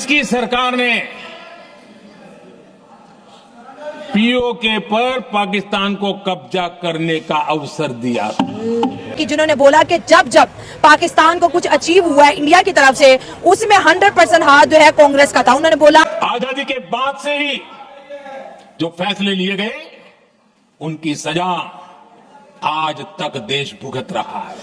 जिसकी सरकार ने पीओके पर पाकिस्तान को कब्जा करने का अवसर दिया कि जिन्होंने बोला कि जब जब पाकिस्तान को कुछ अचीव हुआ है इंडिया की तरफ से उसमें 100% हाथ जो है कांग्रेस का था। उन्होंने बोला आजादी के बाद से ही जो फैसले लिए गए उनकी सजा आज तक देश भुगत रहा है।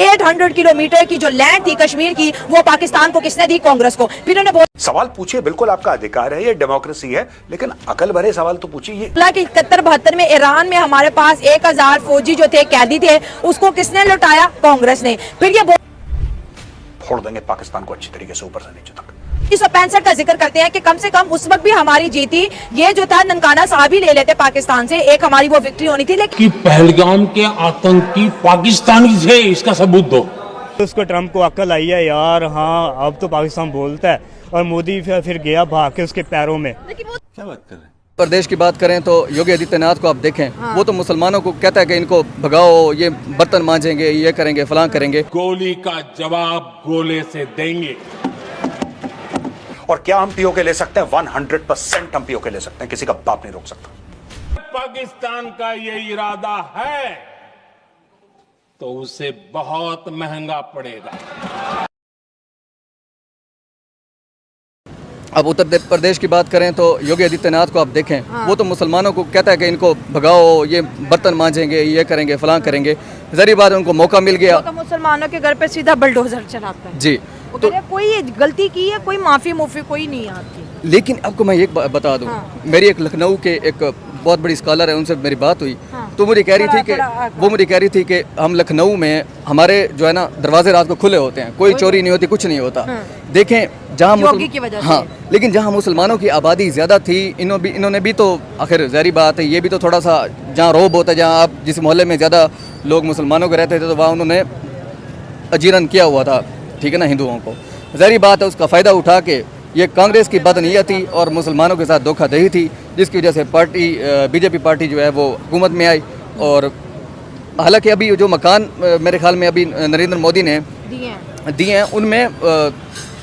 800 किलोमीटर की जो लैंड थी कश्मीर की वो पाकिस्तान को किसने दी? कांग्रेस को। फिर उन्होंने बोला सवाल पूछिए, बिल्कुल आपका अधिकार है, ये डेमोक्रेसी है, लेकिन अकल भरे सवाल तो पूछिए। ये कि 71-72 में ईरान में हमारे पास 1000 फौजी जो थे, कैदी थे, उसको किसने लौटाया? कांग्रेस ने। फिर ये फोड़ देंगे पाकिस्तान को अच्छी तरीके से ऊपर से नीचे तक। 1965 का जिक्र करते हैं कि कम से कम उस वक्त भी हमारी जीती, ये जो था ननकाना साहब ही ले लेते पाकिस्तान से, एक हमारी वो विक्ट्री होनी थी। लेकिन पहलगाम के आतंकी पाकिस्तानी थे, इसका सबूत दो। उसको ट्रम्प को अक्ल आई है यार, हाँ अब तो पाकिस्तान बोलता है, और मोदी फिर गया भाग के उसके पैरों में। क्या बात कर रहे हैं? प्रदेश की बात करें तो योगी आदित्यनाथ को आप देखें, वो तो मुसलमानों को कहता है कि इनको भगाओ, ये बर्तन मांजेंगे, ये करेंगे, फलां करेंगे। गोली का जवाब गोले से देंगे। और क्या हम पीओके ले सकते हैं? 100% हम पीओके ले सकते हैं, किसी का बाप नहीं रोक सकता। पाकिस्तान का ये इरादा है तो उसे बहुत महंगा पड़ेगा। अब उत्तर प्रदेश की बात करें तो योगी आदित्यनाथ को आप देखें, वो तो मुसलमानों को कहता है कि इनको भगाओ, ये बर्तन मांजेंगे, ये करेंगे, फलां करेंगे। जरी बात उनको मौका मिल गया तो मुसलमानों के घर पे सीधा बुलडोजर चलाता है जी। तो कोई गलती की है, कोई माफी मुफी कोई नहीं आती। लेकिन आपको मैं एक बता दूं, मेरी एक लखनऊ के एक बहुत बड़ी स्कॉलर है, उनसे मेरी बात हुई, तो मुझे कह रही थी कि वो मुझे कह रही थी कि हम लखनऊ में हमारे जो है ना दरवाजे रात को खुले होते हैं, कोई चोरी नहीं होती, कुछ नहीं होता। देखें जहाँ लेकिन जहाँ मुसलमानों की आबादी ज़्यादा थी, इन्होंने भी तो आखिर ज़ाहिर बात है, ये भी तो थोड़ा सा जहाँ रोब होता है, जहाँ आप जिस मोहल्ले में ज़्यादा लोग मुसलमानों के रहते थे तो वहाँ उन्होंने अजीरन किया हुआ था, ठीक है ना, हिंदुओं को। ज़ाहिर बात है उसका फ़ायदा उठा के ये कांग्रेस की बदनीयत थी और मुसलमानों के साथ धोखाधड़ी थी, जिसकी वजह से पार्टी बीजेपी पार्टी जो है वो हुकूमत में आई। और हालांकि अभी जो मकान मेरे ख्याल में अभी नरेंद्र मोदी ने दिए हैं उनमें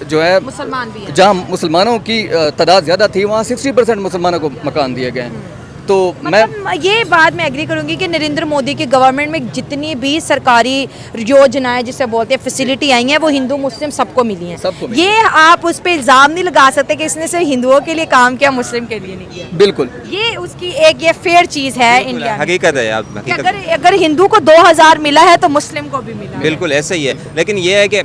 जो है मुसलमान भी हैं। जहाँ मुसलमानों की तादाद ज़्यादा थी वहाँ 60% मुसलमानों को मकान दिए गए हैं। तो मतलब ये बात मैं एग्री करूंगी कि नरेंद्र मोदी की गवर्नमेंट में जितनी भी सरकारी योजनाएं जिसे बोलते हैं फैसिलिटी आई हैं वो हिंदू मुस्लिम सबको मिली हैं। ये आप उस पर इल्जाम नहीं लगा सकते कि इसने सिर्फ हिंदुओं के लिए काम किया, मुस्लिम के लिए नहीं किया। बिल्कुल ये उसकी एक ये फेयर चीज है इंडिया में। हकीकत है यार, अगर हिंदू को 2000 मिला है तो मुस्लिम को भी मिला। बिल्कुल ऐसा ही है। लेकिन ये है कि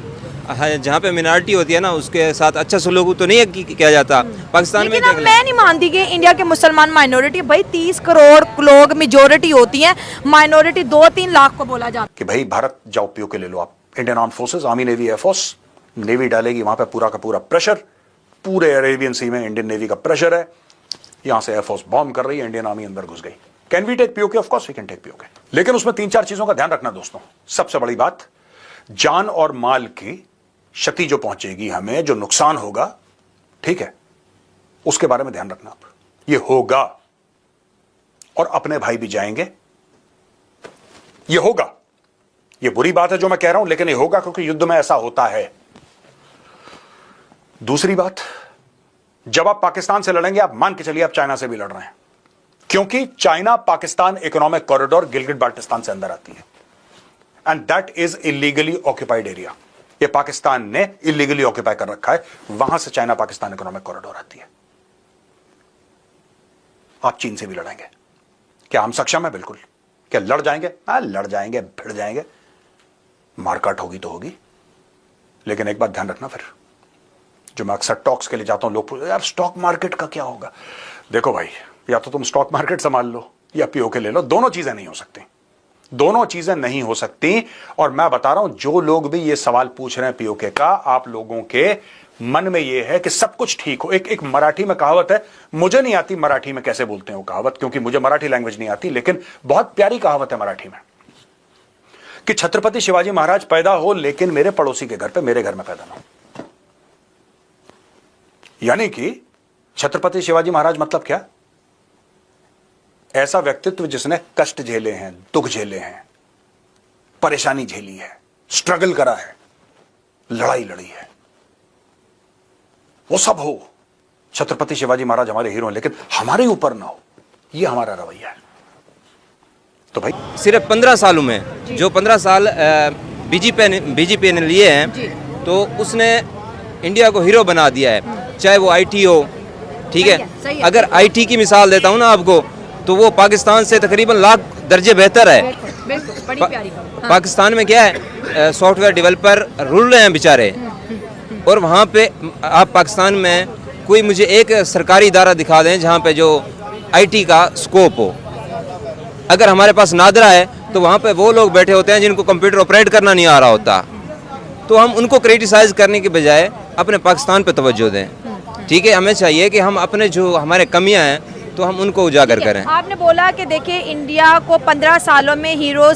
जहाँ पे मिनॉरिटी होती है ना उसके साथ अच्छा सलूक तो नहीं किया जाता। पाकिस्तान में मैं नहीं मानती कि इंडिया के मुसलमान माइनॉरिटी, भाई 30 करोड़ लोग मेजोरिटी होती हैं, माइनॉरिटी 2-3 लाख को बोला जाता कि भाई भारत जाओ पीओके ले लो आप। Indian arm forces, army, navy, air force, navy डालेगी वहां पे पूरा का पूरा प्रेशर, पूरे अरेबियन सी में इंडियन नेवी का प्रेशर है, यहां से एयरफोर्स बॉम्ब कर रही है, इंडियन आर्मी अंदर घुस गई। Can we take POK? Of course we can take POK, लेकिन उसमें 3-4 चीजों का ध्यान रखना दोस्तों। सबसे बड़ी बात, जान और माल की क्षति जो पहुंचेगी हमें, जो नुकसान होगा, ठीक है, उसके बारे में ध्यान रखना आप। ये होगा और अपने भाई भी जाएंगे, ये होगा। ये बुरी बात है जो मैं कह रहा हूं, लेकिन ये होगा क्योंकि युद्ध में ऐसा होता है। दूसरी बात, जब आप पाकिस्तान से लड़ेंगे आप मान के चलिए आप चाइना से भी लड़ रहे हैं, क्योंकि China Pakistan economic corridor Gilgit Baltistan से अंदर आती है, and that is illegally occupied area. ये पाकिस्तान ने इलीगली ऑक्यूपाई कर रखा है, वहां से चाइना पाकिस्तान इकोनॉमिक कॉरिडोर आती है। आप चीन से भी लड़ेंगे, क्या हम सक्षम है? बिल्कुल। क्या लड़ जाएंगे? हाँ लड़ जाएंगे, भिड़ जाएंगे, मारकाट होगी तो होगी। लेकिन एक बात ध्यान रखना, फिर जो मैं अक्सर टॉक्स के लिए जाता हूं, लोग पूछते यार स्टॉक मार्केट का क्या होगा? देखो भाई, या तो तुम स्टॉक मार्केट संभाल लो या पीओके ले लो, दोनों चीजें नहीं हो सकती, दोनों चीजें नहीं हो सकती। और मैं बता रहा हूं, जो लोग भी ये सवाल पूछ रहे हैं पीओके का, आप लोगों के मन में ये है कि सब कुछ ठीक हो। एक मराठी में कहावत है, मुझे नहीं आती मराठी में कैसे बोलते हैं वो कहावत, क्योंकि मुझे मराठी लैंग्वेज नहीं आती, लेकिन बहुत प्यारी कहावत है मराठी में कि छत्रपति शिवाजी महाराज पैदा हो लेकिन मेरे पड़ोसी के घर पे, मेरे घर में पैदा ना हो। यानी कि छत्रपति शिवाजी महाराज मतलब क्या? ऐसा व्यक्तित्व जिसने कष्ट झेले हैं, दुख झेले हैं, परेशानी झेली है, स्ट्रगल करा है, लड़ाई लड़ी है। वो सब हो, छत्रपति शिवाजी महाराज हमारे हीरो हैं, लेकिन हमारे ऊपर ना हो, ये हमारा रवैया है। तो भाई सिर्फ 15 सालों में जो 15 साल बीजेपी ने लिए हैं, तो उसने इंडिया को हीरो बना दिया है, चाहे वो आईटी हो, ठीक है। अगर आईटी की मिसाल देता हूँ ना आपको, तो वो पाकिस्तान से तकरीबन लाख दर्जे बेहतर है। बड़ी प्यारी बात। पाकिस्तान में क्या है, सॉफ्टवेयर डेवलपर रुल रहे हैं बेचारे, और वहाँ पे आप पाकिस्तान में कोई मुझे एक सरकारी इदारा दिखा दें जहाँ पे जो आईटी का स्कोप हो। अगर हमारे पास नादरा है तो वहाँ पे वो लोग बैठे होते हैं जिनको कंप्यूटर ऑपरेट करना नहीं आ रहा होता। तो हम उनको क्रिटिसाइज करने के बजाय अपने पाकिस्तान पे तवज्जो दें, ठीक है। हमें चाहिए कि हम अपने जो हमारे कमियां हैं तो हम उनको उजागर करें। आपने बोला कि देखिए इंडिया को 15 सालों में जीरो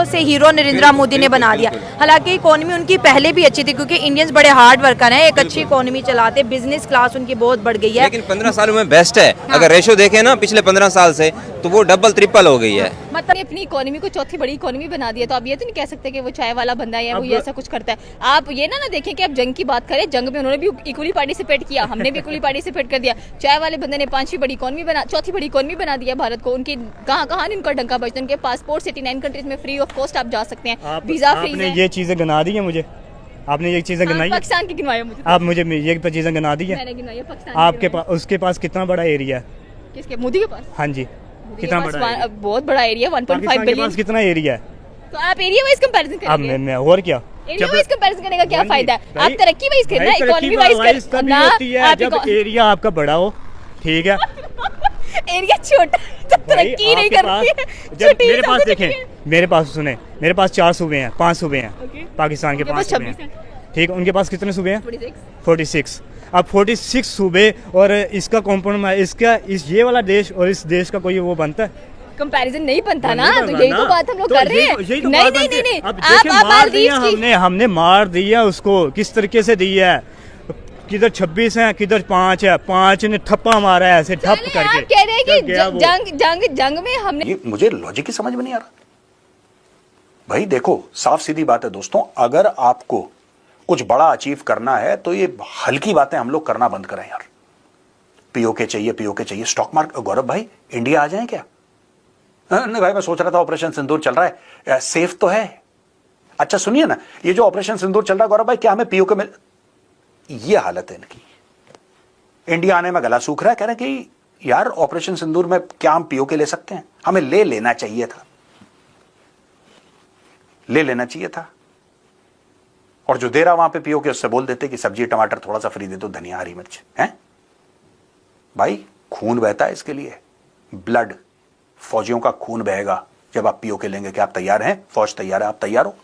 से हीरो नरेंद्र मोदी ने बना दिया। हालांकि इकोनॉमी उनकी पहले भी अच्छी थी, क्योंकि इंडियंस बड़े हार्ड वर्कर हैं, एक अच्छी इकोनॉमी चलाते, बिजनेस क्लास उनकी बहुत बढ़ गई है। लेकिन 15 सालों में बेस्ट है। अगर रेशो देखें ना पिछले 15 साल से, तो वो डबल ट्रिपल हो गई है। मतलब अपनी इकोनॉमी को चौथी बड़ी इकोनॉमी बना दिया, तो आप ये तो नहीं कह सकते कि वो चाय वाला बंदा है या वो ऐसा कुछ करता है। आप ये ना देखें कि आप जंग की बात करें, जंग में उन्होंने भी इक्वली पार्टिसिपेट किया, हमने भी इक्वली पार्टिसिपेट कर दिया। चाय वाले बंदे ने चौथी बड़ी इकोनॉमी बना दिया भारत को। उनकी कहाँ इनका डंका बजता है। उनके पासपोर्ट 89 कंट्रीज में फ्री ऑफ कॉस्ट आप जा सकते हैं, वीजा फ्री है। ये चीजें गिना दी है मुझे, आपने ये चीजें गिनाई, पाकिस्तान की गिनवाया मुझे, आप मुझे ये चीजें गिना दी है। मैंने गिनवाई है पाकिस्तान। आपके पास, उसके पास कितना बड़ा एरिया है? किसके? मोदी के पास? हाँ जी, कितना बड़ा है? बहुत बड़ा एरिया, 1.5 बिलियन। कितना एरिया है? तो आप एरिया वाइज कंपैरिजन करेंगे। अब मैं और क्या, एरिया वाइज कंपैरिजन करने का क्या फायदा है? आप तरक्की वाइज करना, इकोनॉमी वाइज करना। जब एरिया आपका बड़ा हो, ठीक है। एरिया छोटा तो तरक्की नहीं करती है। जब मेरे पास देखें, मेरे पास सुने, मेरे पास 4 सूबे हैं, 5 सूबे हैं, पाकिस्तान के 5 सूबे हैं, ठीक है। उनके पास कितने सूबे हैं? 46। अब 46 सूबे और इसका कॉम्प्रोमाइज, इसका ये वाला देश और इस देश का कोई वो बनता है? कंपैरिजन नहीं बनता ना। तो यही तो बात हम लोग कर रहे हैं। नहीं, आप हमने मार दिया उसको, किस तरीके से दिया है। किधर 26 है, किधर 5 है, 5 ने ठप्पा मारा है ऐसे ठप करके। आप कह रहे हैं कि जंग में हमने, ये मुझे लॉजिक ही समझ में नहीं आ रहा। भाई देखो, साफ सीधी बात है दोस्तों, अगर आपको कुछ बड़ा अचीव करना है तो ये हल्की बातें हम लोग करना बंद करें यार। पीओके चाहिए, स्टॉक मार्केट। गौरव भाई, इंडिया आ जाए क्या? नहीं भाई, मैं सोच रहा था ऑपरेशन सिंदूर चल रहा है, सेफ तो है। अच्छा सुनिए ना, ये जो ऑपरेशन सिंदूर चल रहा है गौरव भाई, क्या हमें पीओके में, ये हालत है इनकी। इंडिया आने में गला सूख रहा है, कह रहे हैं कि यार ऑपरेशन सिंदूर में क्या हम पीओके ले सकते हैं? हमें ले लेना चाहिए था। और जो दे रहा वहां पे पीओके, उससे बोल देते कि सब्जी टमाटर थोड़ा सा फ्री दे दो, धनिया हरी मिर्च है। भाई खून बहता है इसके लिए, ब्लड, फौजियों का खून बहेगा जब आप पीओके लेंगे। क्या आप तैयार हैं? फौज तैयार है, आप तैयार हो?